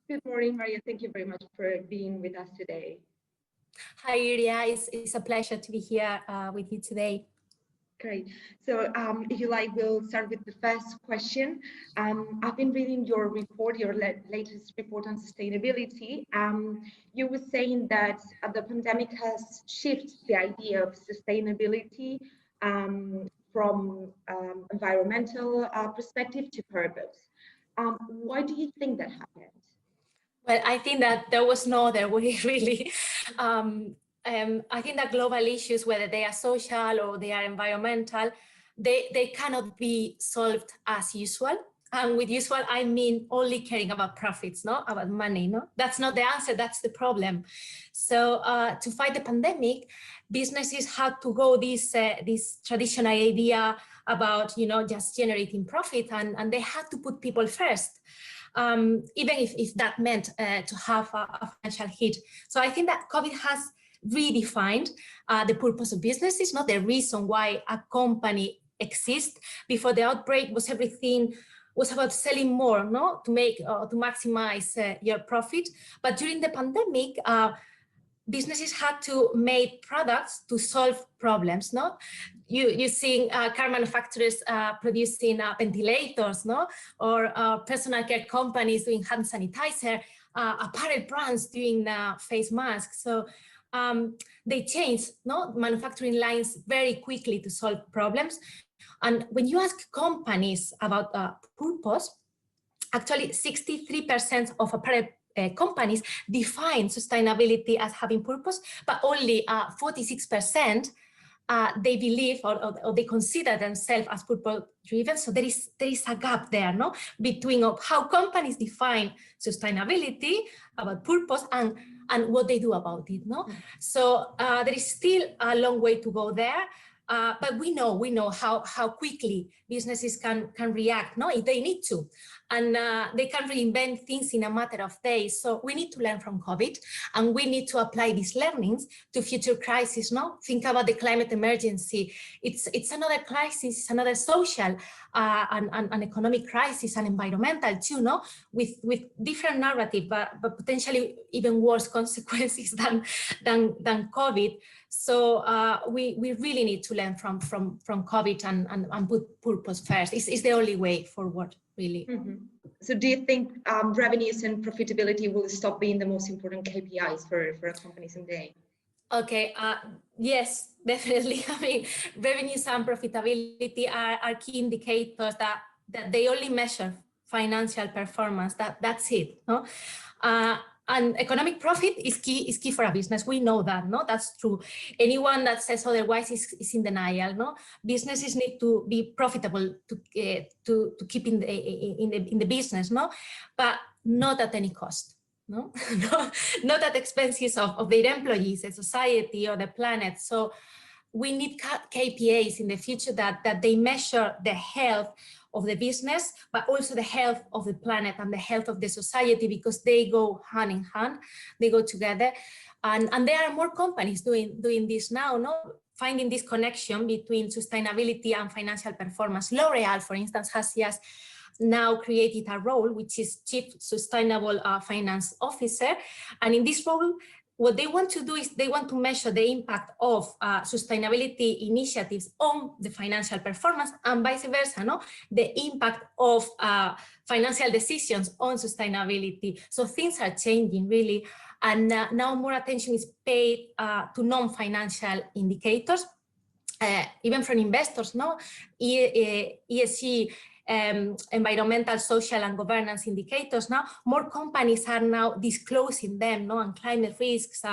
Good morning, Maria. Thank you very much for being with us today. Hi, Iria. It's a pleasure to be here with you today. Great. So if you like, we'll start with the first question. I've been reading your report, your latest report on sustainability. You were saying that the pandemic has shifted the idea of sustainability from environmental perspective to purpose. Why do you think that happened? Well, I think that there was no other way, really. I think that global issues, whether they are social or they are environmental, they cannot be solved as usual. And with usual, I mean only caring about profits, no, about money. No, that's not the answer. That's the problem. So to fight the pandemic, businesses had to go this traditional idea about just generating profit, and they had to put people first. Even if that meant to have a financial hit. So I think that COVID has redefined the purpose of businesses, not the reason why a company exists. Before the outbreak was about selling more, no, to make to maximize your profit. But during the pandemic, businesses had to make products to solve problems, no? You see car manufacturers producing ventilators, no? Or personal care companies doing hand sanitizer, apparel brands doing face masks. So they changed, no, manufacturing lines very quickly to solve problems. And when you ask companies about purpose, actually 63% of apparel companies define sustainability as having purpose, but only 46% they believe or they consider themselves as purpose driven. So there is a gap there, no, between how companies define sustainability about purpose and what they do about it, no. So there is still a long way to go there. But we know how quickly businesses can react, no, if they need to, and they can reinvent things in a matter of days. So we need to learn from COVID, and we need to apply these learnings to future crises. No, think about the climate emergency. It's another crisis, it's another social and economic crisis, and environmental too. No, with different narrative, but potentially even worse consequences than COVID. So we really need to learn from COVID and put purpose first. It's the only way forward, really. Mm-hmm. So do you think revenues and profitability will stop being the most important KPIs for a company someday? Okay, yes, definitely. I mean, revenues and profitability are key indicators that they only measure financial performance. That's it. No? And economic profit is key for a business. We know that, no? That's true. Anyone that says otherwise is in denial, no? Businesses need to be profitable to keep in the business, no? But not at any cost, no? Not at the expenses of their employees, the society, or the planet. So we need KPIs in the future that they measure the health of the business, but also the health of the planet and the health of the society, because they go hand in hand, they go together. And there are more companies doing this now, no? Finding this connection between sustainability and financial performance. L'Oreal, for instance, has just now created a role, which is Chief Sustainable Finance Officer. And in this role, what they want to do is they want to measure the impact of sustainability initiatives on the financial performance, and vice versa, no? The impact of financial decisions on sustainability. So things are changing, really. And now more attention is paid to non-financial indicators, even from investors, no? ESG, environmental, social, and governance indicators. Now more companies are now disclosing them, no, and climate risks.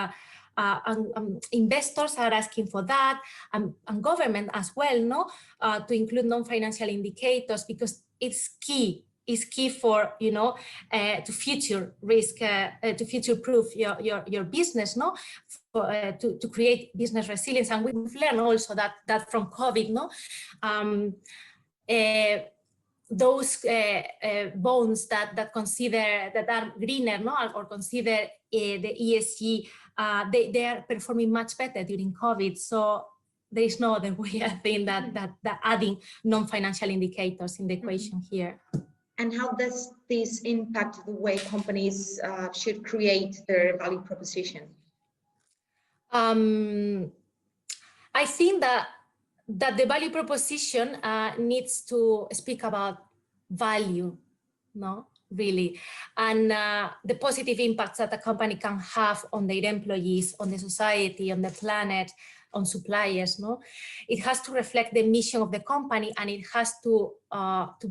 And investors are asking for that, and government as well, no, to include non-financial indicators, because it's key. Is key for to future risk, to future-proof your business, no, to create business resilience. And we've learned also that from COVID, no. Those bonds that are greener, no, or consider the ESG, they are performing much better during COVID. So there is no other way, I think, that adding non-financial indicators in the equation here. And how does this impact the way companies should create their value proposition? I think that the value proposition needs to speak about value, no, really, and the positive impacts that a company can have on their employees, on the society, on the planet, on suppliers. No, it has to reflect the mission of the company, and it has to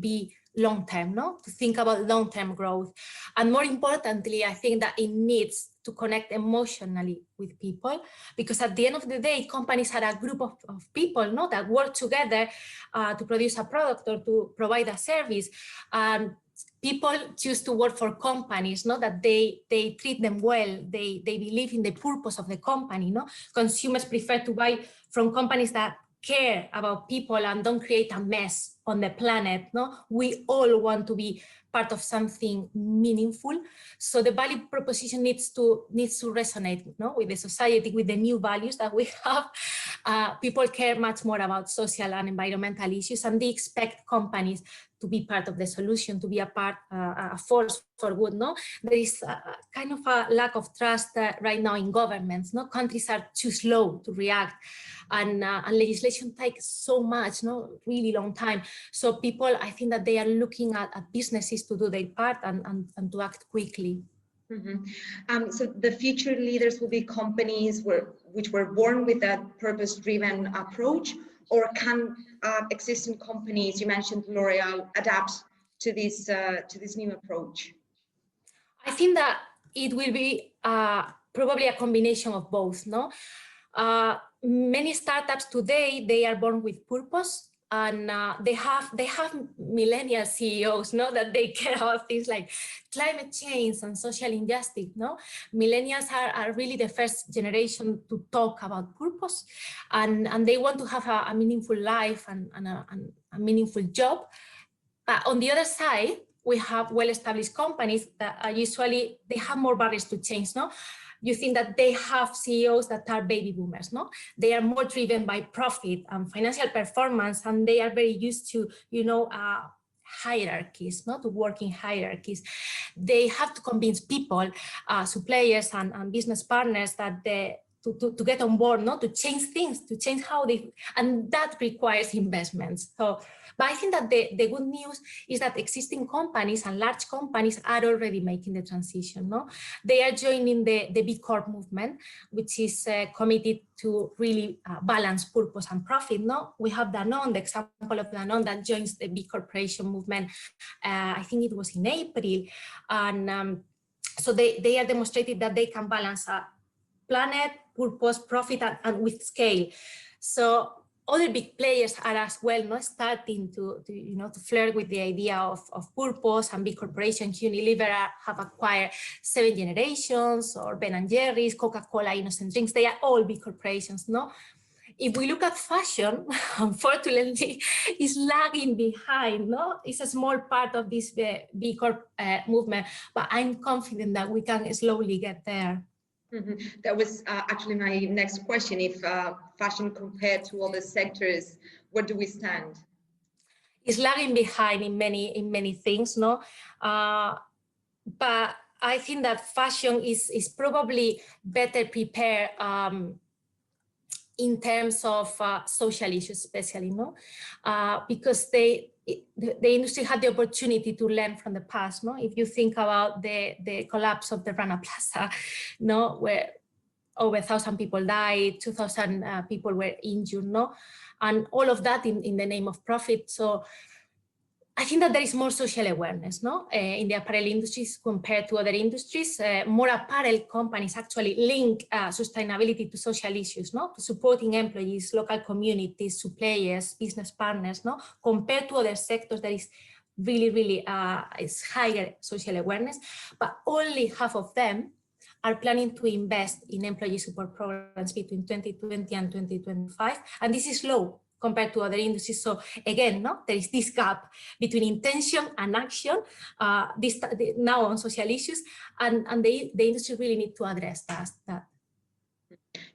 be long-term, no, to think about long-term growth. And more importantly, I think that it needs to connect emotionally with people, because at the end of the day, companies are a group of people, no, that work together to produce a product or to provide a service. And people choose to work for companies, no, that they treat them well, they believe in the purpose of the company, no. Consumers prefer to buy from companies that care about people and don't create a mess on the planet, no. We all want to be part of something meaningful. So the value proposition needs to resonate, no, with the society, with the new values that we have. People care much more about social and environmental issues, and they expect companies to be part of the solution, to be a force for good. No, there is kind of a lack of trust right now in governments. No, countries are too slow to react, and legislation takes so much, no, really long time. So people, I think that they are looking at businesses to do their part and to act quickly. Mm-hmm. So the future leaders will be companies which were born with that purpose-driven approach, or can existing companies, you mentioned L'Oreal, adapt to this new approach? I think that it will be probably a combination of both. No, many startups today, they are born with purpose. And they have millennial CEOs, no, that they care about things like climate change and social injustice. No, millennials are really the first generation to talk about purpose, and they want to have a meaningful life and a meaningful job. On the other side, we have well-established companies that are usually, they have more barriers to change. No, you think that they have CEOs that are baby boomers, no? They are more driven by profit and financial performance, and they are very used to, you know, hierarchies, no? To working hierarchies. They have to convince people, suppliers and business partners that to get on board, no? To change things, to change how they, and that requires investments. So, but I think that the good news is that existing companies and large companies are already making the transition. No, they are joining the B Corp movement, which is committed to really balance purpose and profit. No, we have Danone, the example of Danone that joins the B Corporation movement. I think it was in April, and so they are demonstrating that they can balance planet, purpose, profit, and with scale. So other big players are as well not starting to flirt with the idea of purpose, and big corporations. Unilever have acquired 7 Generations, or Ben & Jerry's, Coca-Cola, Innocent Drinks. They are all big corporations. No, if we look at fashion, unfortunately, it's lagging behind. No, it's a small part of this big corp movement, but I'm confident that we can slowly get there. Mm-hmm. That was actually my next question. If fashion compared to other sectors, where do we stand? It's lagging behind in many things, no. But I think that fashion is probably better prepared in terms of social issues, especially, no, because the industry had the opportunity to learn from the past. No, if you think about the collapse of the Rana Plaza, no, where over 1,000 people died, 2,000 people were injured, no, and all of that in the name of profit. So I think that there is more social awareness, no, in the apparel industries compared to other industries. More apparel companies actually link sustainability to social issues, no, to supporting employees, local communities, suppliers, business partners, no, compared to other sectors. There is really is higher social awareness, but only half of them are planning to invest in employee support programs between 2020 and 2025, and this is low compared to other industries. So again, no, there is this gap between intention and action now on social issues, and the industry really need to address that.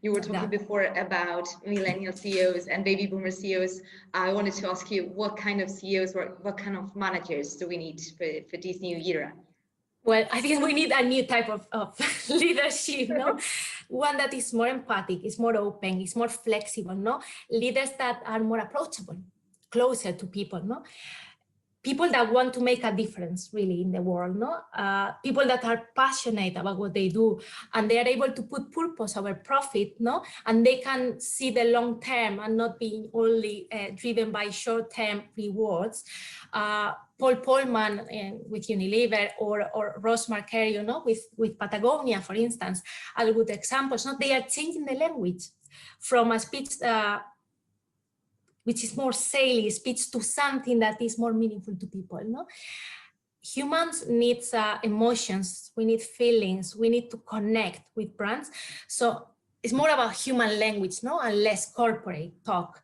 You were talking before about millennial CEOs and baby boomer CEOs. I wanted to ask you, what kind of CEOs or what kind of managers do we need for this new era? Well, I think we need a new type of leadership, no? One that is more empathic, is more open, is more flexible, no? Leaders that are more approachable, closer to people, no? People that want to make a difference really in the world, no? People that are passionate about what they do and they are able to put purpose over profit, no? And they can see the long term and not being only driven by short-term rewards. Paul Polman with Unilever or Ross Marquer, you know, with Patagonia, for instance, are good examples. No? They are changing the language from a speech which is more salesy speech to something that is more meaningful to people. No? Humans need emotions, we need feelings, we need to connect with brands. So it's more about human language, no, and less corporate talk.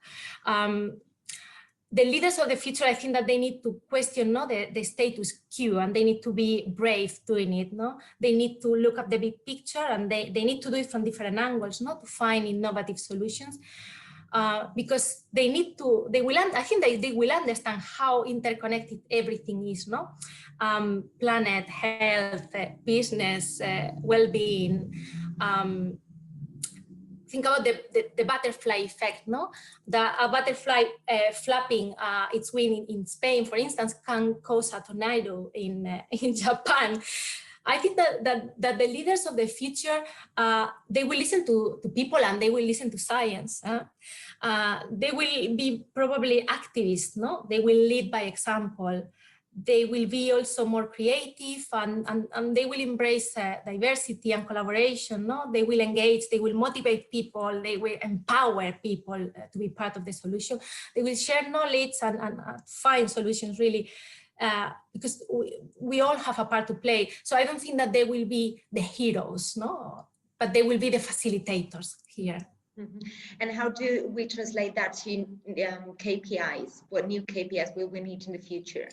The leaders of the future, I think that they need to question, no, the status quo, and they need to be brave doing it. No, they need to look at the big picture, and they need to do it from different angles, not to find innovative solutions. Because they need to, I think they will understand how interconnected everything is, no? Planet, health, business, well-being. Think about the butterfly effect, no? A butterfly flapping its wing in Spain, for instance, can cause a tornado in Japan. I think that the leaders of the future, they will listen to people and they will listen to science. They will be probably activists, no? They will lead by example. They will be also more creative and they will embrace diversity and collaboration, no? They will engage, they will motivate people, they will empower people to be part of the solution. They will share knowledge and find solutions really. Because we all have a part to play. So I don't think that they will be the heroes, no, but they will be the facilitators here. Mm-hmm. And how do we translate that to KPIs? What new KPIs will we need in the future?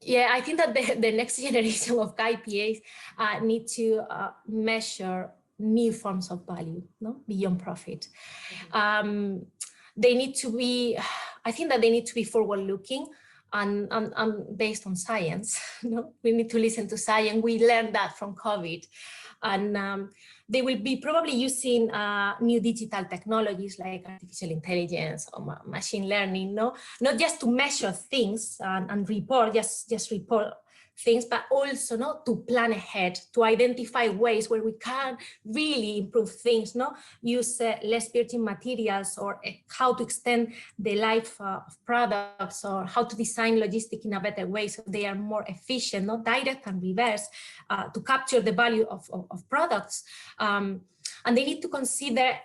Yeah, I think that the next generation of KPIs need to measure new forms of value, no, beyond profit. Mm-hmm. They need to be, I think that they need to be forward-looking. And based on science, no? We need to listen to science. We learned that from COVID. And they will be probably using new digital technologies like artificial intelligence or machine learning, no? Not just to measure things and report, just report things, but also, no, to plan ahead, to identify ways where we can really improve things, no? Use less virgin materials, or how to extend the life of products, or how to design logistics in a better way so they are more efficient, not direct and reverse, to capture the value of products. And they need to consider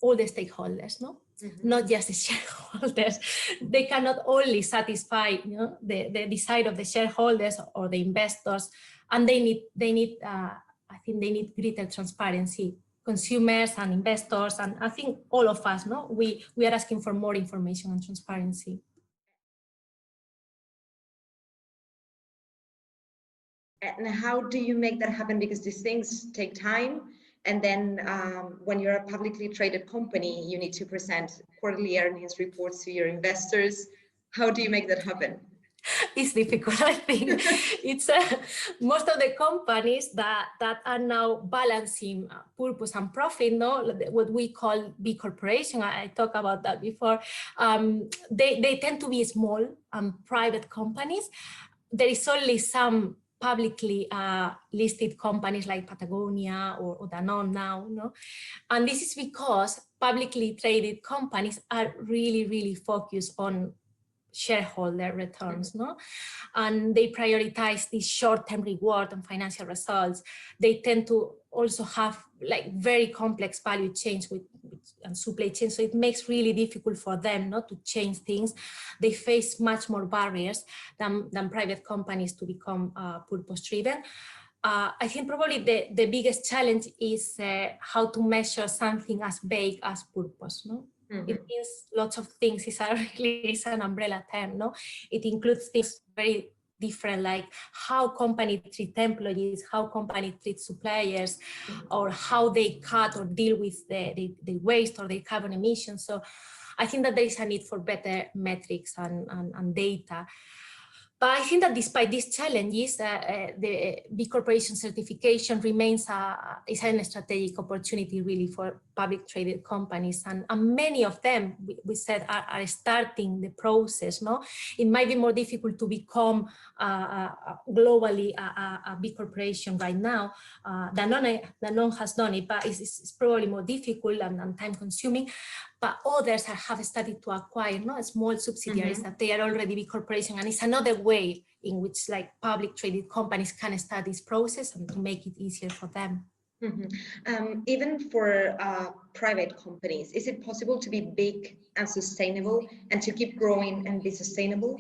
all the stakeholders, no? Mm-hmm. Not just the shareholders. They cannot only satisfy, you know, the desire of the shareholders or the investors, and they need I think they need greater transparency. Consumers and investors, and I think all of us, no, we are asking for more information and transparency. And how do you make that happen? Because these things take time. And then when you're a publicly traded company, you need to present quarterly earnings reports to your investors. How do you make that happen? It's difficult, I think. It's most of the companies that are now balancing purpose and profit, no, what we call B corporation. I talked about that before. They tend to be small and private companies. There is only some publicly listed companies like Patagonia or Danone now, no? And this is because publicly traded companies are really focused on shareholder returns, no? And they prioritize this short-term reward and financial results. They tend to also have like very complex value chains and supply chains, so it makes really difficult for them not to change things. They face much more barriers than private companies to become purpose-driven. I think probably the biggest challenge is how to measure something as vague as purpose, no? Mm-hmm. It means lots of things. It's an umbrella term, no? It includes things very different, like how companies treat employees, how companies treat suppliers, or how they cut or deal with the waste or the carbon emissions. So I think that there is a need for better metrics and data. But I think that despite these challenges, the B Corporation certification remains is a strategic opportunity really for public traded companies. And many of them, we said, are starting the process. No, it might be more difficult to become globally a B Corporation right now. Danone has done it, but it's probably more difficult and time consuming. But others have started to acquire small subsidiaries that they are already B Corporation, and it's another way in which like public traded companies can start this process and to make it easier for them. Even for private companies, is it possible to be big and sustainable and to keep growing and be sustainable?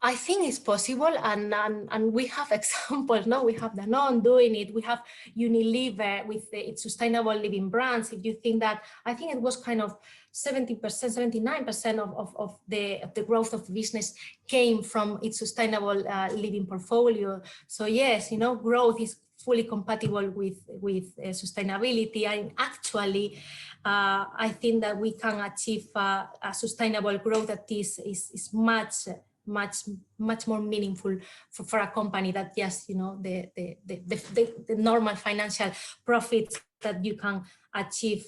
I think it's possible, and we have examples. No, we have Danone doing it. We have Unilever with its sustainable living brands. If you think that, I think it was kind of 70%, 79% of the growth of the business came from its sustainable living portfolio. So yes, growth is fully compatible with sustainability, and actually, I think that we can achieve a sustainable growth that is much more meaningful for a company that just the normal financial profits that you can achieve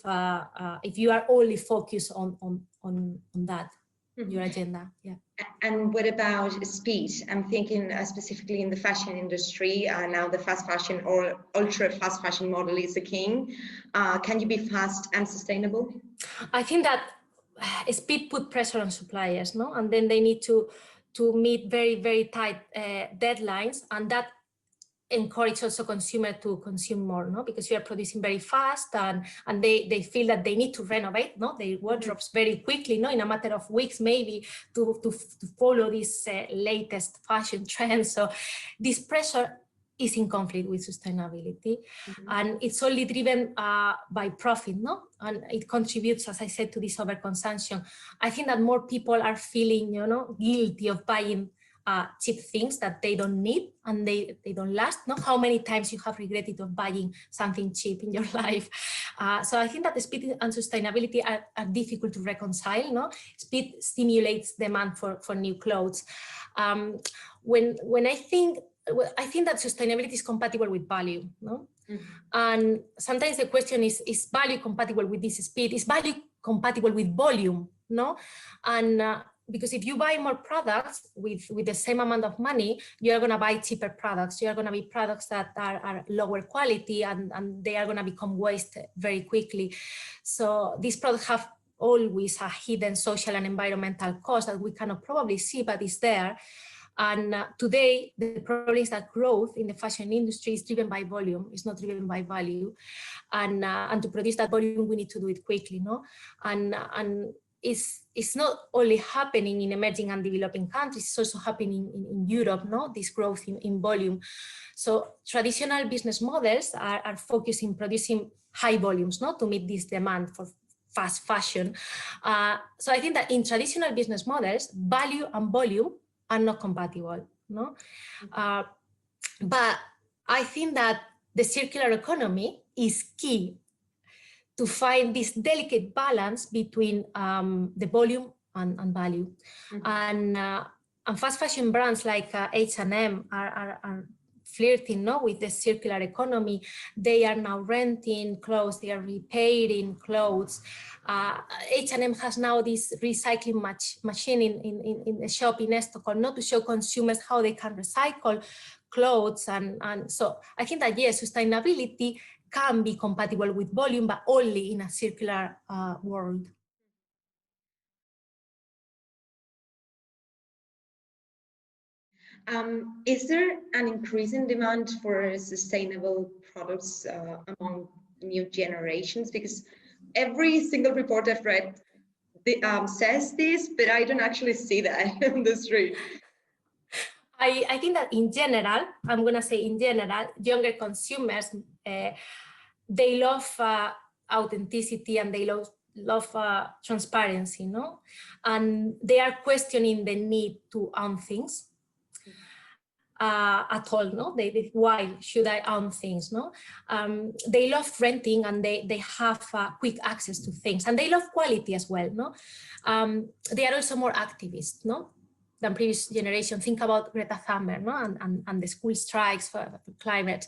if you are only focused on that your agenda. Yeah. And what about speed? I'm thinking specifically in the fashion industry. Now the fast fashion or ultra fast fashion model is the king. Can you be fast and sustainable? I think that speed put pressure on suppliers, no, and then they need to meet very, very tight deadlines, and that encourage also consumer to consume more, no, because you are producing very fast, and they feel that they need to renovate, no, their wardrobes very quickly, no, in a matter of weeks maybe to follow this latest fashion trend. So this pressure is in conflict with sustainability, and it's only driven by profit, no, and it contributes, as I said, to this overconsumption. I think that more people are feeling, guilty of buying cheap things that they don't need and they don't last. No, how many times you have regretted of buying something cheap in your life? So I think that the speed and sustainability are difficult to reconcile. No, speed stimulates demand for new clothes. When I think that sustainability is compatible with value, no? And sometimes the question is value compatible with this speed? Is value compatible with volume? No, and because if you buy more products with the same amount of money, you are going to buy cheaper products. You are going to be products that are lower quality, and they are going to become waste very quickly. So these products have always a hidden social and environmental cost that we cannot probably see, but it's there. And today, the problem is that growth in the fashion industry is driven by volume. It's not driven by value. And to produce that volume, we need to do it quickly, no? And it's not only happening in emerging and developing countries, it's also happening in Europe, no? This growth in volume. So traditional business models are focused in producing high volumes, no? To meet this demand for fast fashion. So I think that in traditional business models, value and volume are not compatible, no? But I think that the circular economy is key to find this delicate balance between the volume and value. And fast fashion brands like H&M are flirting, no, with the circular economy. They are now renting clothes, they are repairing clothes. H&M has now this recycling machine in the shop in Stockholm, not to show consumers how they can recycle clothes. And so I think that, yes, sustainability can be compatible with volume, but only in a circular world. Is there an increasing demand for sustainable products among new generations? Because every single report I've read says this, but I don't actually see that in the street. I think that in general, I'm going to say in general, younger consumers, they love authenticity, and they love love transparency, no? And they are questioning the need to own things at all, no? Why should I own things, no? They love renting, and they have quick access to things, and they love quality as well, no? They are also more activists, no? Than previous generation. Think about Greta Thunberg, no? And the school strikes for climate.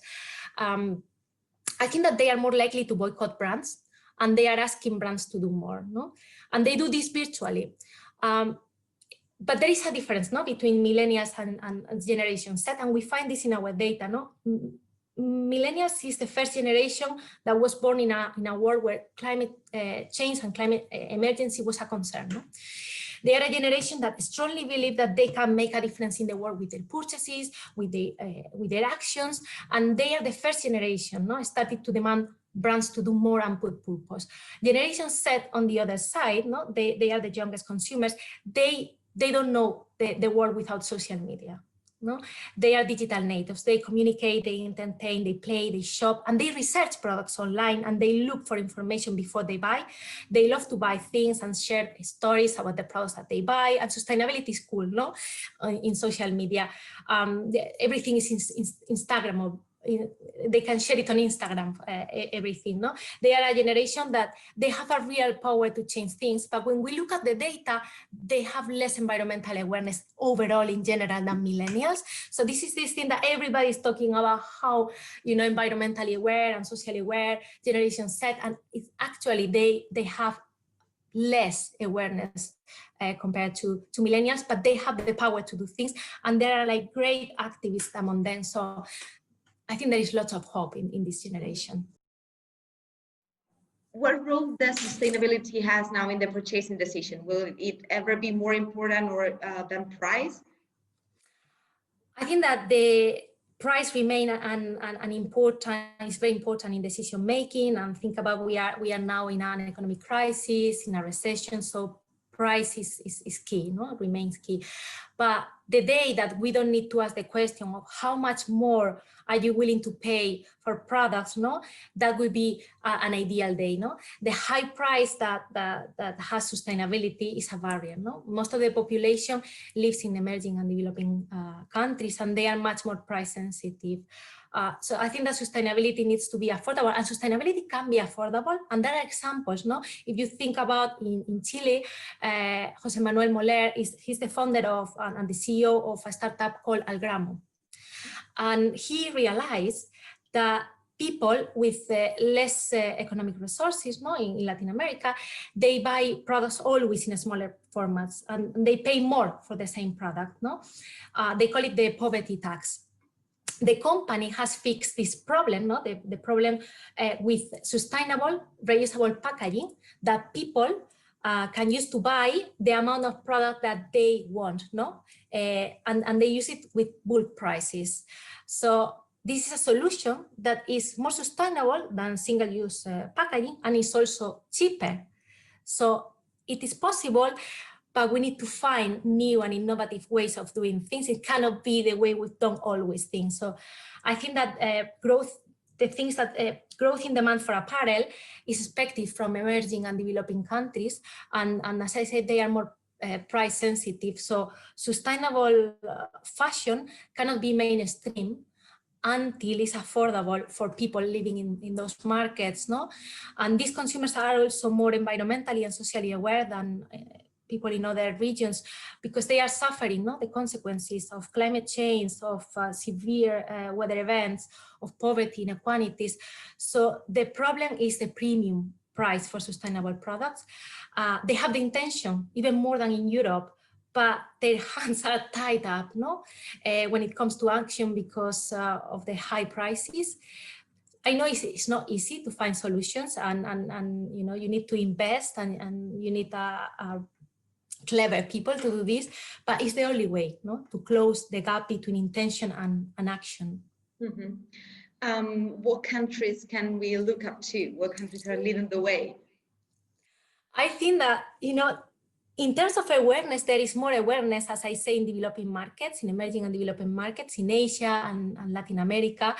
I think that they are more likely to boycott brands, and they are asking brands to do more, no? And they do this virtually. But there is a difference, no, between millennials and Generation Z, and we find this in our data, no? Millennials is the first generation that was born in a world where climate change and climate emergency was a concern, no? They are a generation that strongly believe that they can make a difference in the world with their purchases, with their actions, and they are the first generation, no, started to demand brands to do more and put purpose. Generation Z, on the other side, no, they are the youngest consumers. They don't know the world without social media. No, they are digital natives. They communicate, they entertain, they play, they shop, and they research products online, and they look for information before they buy. They love to buy things and share stories about the products that they buy. And sustainability is cool, no? In social media, everything is Instagram. They can share it on Instagram, everything, no? They are a generation that they have a real power to change things, but when we look at the data, they have less environmental awareness overall in general than millennials. So this is this thing that everybody is talking about, how, you know, environmentally aware and socially aware Generation Z, and it's actually they have less awareness compared to millennials, but they have the power to do things, and there are like great activists among them. So I think there is lots of hope in this generation. What role does sustainability has now in the purchasing decision? Will it ever be more important or than price? I think that the price remain an important, is very important in decision making. And think about we are now in an economic crisis, in a recession, so price is key, no? Remains key. But the day that we don't need to ask the question of how much more are you willing to pay for products, no? That would be an ideal day, no? The high price that has sustainability is a barrier, no? Most of the population lives in emerging and developing countries, and they are much more price sensitive. So I think that sustainability needs to be affordable, and sustainability can be affordable. And there are examples, no? If you think about in Chile, Jose Manuel Moller, he's the founder of and the CEO of a startup called Algramo. And he realized that people with less economic resources, no, in Latin America, they buy products always in smaller formats, and they pay more for the same product, no? They call it the poverty tax. The company has fixed this problem, no? The problem with sustainable, reusable packaging that people can use to buy the amount of product that they want, no? And they use it with bulk prices. So this is a solution that is more sustainable than single-use packaging, and is also cheaper. So it is possible, but we need to find new and innovative ways of doing things. It cannot be the way we've done always things. So I think that growth in demand for apparel is expected from emerging and developing countries. And as I said, they are more price sensitive. So sustainable fashion cannot be mainstream until it's affordable for people living in those markets, no? And these consumers are also more environmentally and socially aware than people in other regions, because they are suffering, no, the consequences of climate change, of severe weather events, of poverty, inequalities. So the problem is the premium price for sustainable products. They have the intention, even more than in Europe, but their hands are tied up, no, when it comes to action because of the high prices. I know it's not easy to find solutions, and you know, you need to invest, and you need a clever people to do this, but it's the only way, no, to close the gap between intention and action. Mm-hmm. What countries can we look up to? What countries are leading the way? I think that, you know, In terms of awareness, there is more awareness, as I say, in developing markets, in emerging and developing markets, in Asia and Latin America,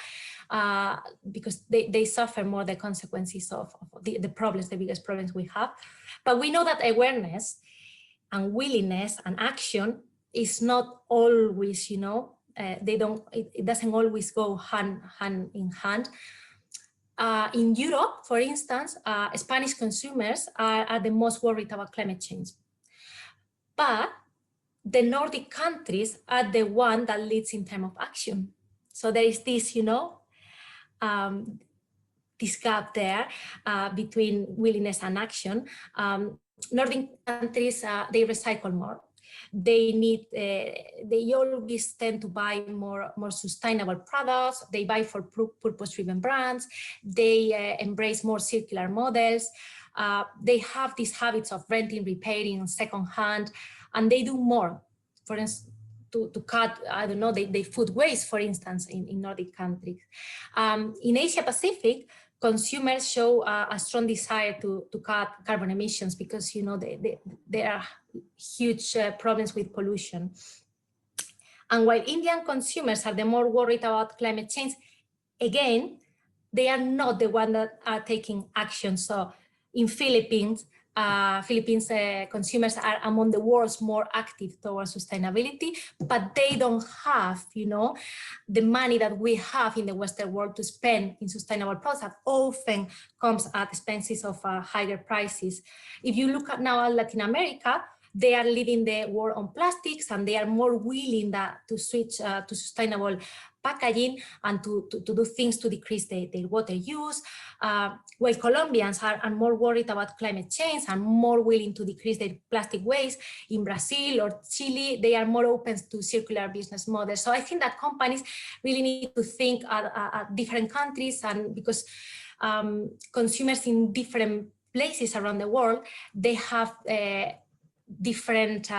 because they suffer more the consequences of the problems, the biggest problems we have. But we know that awareness and willingness and action is not always, you know, it doesn't always go hand in hand. In Europe, for instance, Spanish consumers are the most worried about climate change. But the Nordic countries are the one that leads in terms of action. So there is this, you know, this gap there between willingness and action. Nordic countries, they recycle more. They always tend to buy more sustainable products. They buy for purpose-driven brands. They embrace more circular models. They have these habits of renting, repairing, and secondhand, and they do more, for instance, to cut, I don't know, the food waste, for instance, in Nordic countries. In Asia Pacific, consumers show a strong desire to cut carbon emissions because, you know, there are huge problems with pollution. And while Indian consumers are the more worried about climate change, again, they are not the ones that are taking action. So in Philippines consumers are among the world's more active towards sustainability, but they don't have, you know, the money that we have in the Western world to spend in sustainable products that often comes at expenses of higher prices. If you look at now at Latin America, they are leading the war on plastics, and they are more willing to switch to sustainable packaging and to do things to decrease their water use, while Colombians are more worried about climate change and more willing to decrease their plastic waste. In Brazil or Chile, they are more open to circular business models. So I think that companies really need to think at different countries, and because consumers in different places around the world, they have different, they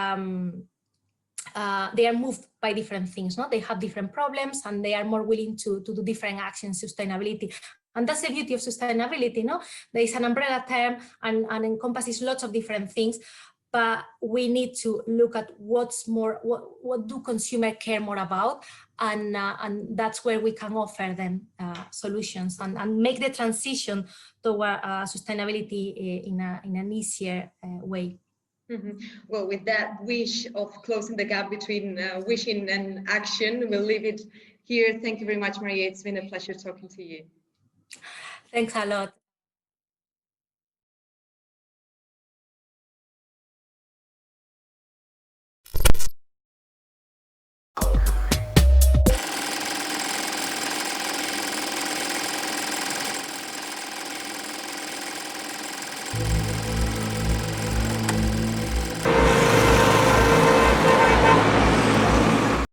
are moved by different things, no? They have different problems, and they are more willing to do different actions, sustainability. And that's the beauty of sustainability, no? There is an umbrella term and encompasses lots of different things, but we need to look at what's more, what do consumers care more about, and that's where we can offer them solutions and make the transition toward sustainability in an easier way. Mm-hmm. Well, with that wish of closing the gap between wishing and action, we'll leave it here. Thank you very much, Maria. It's been a pleasure talking to you. Thanks a lot.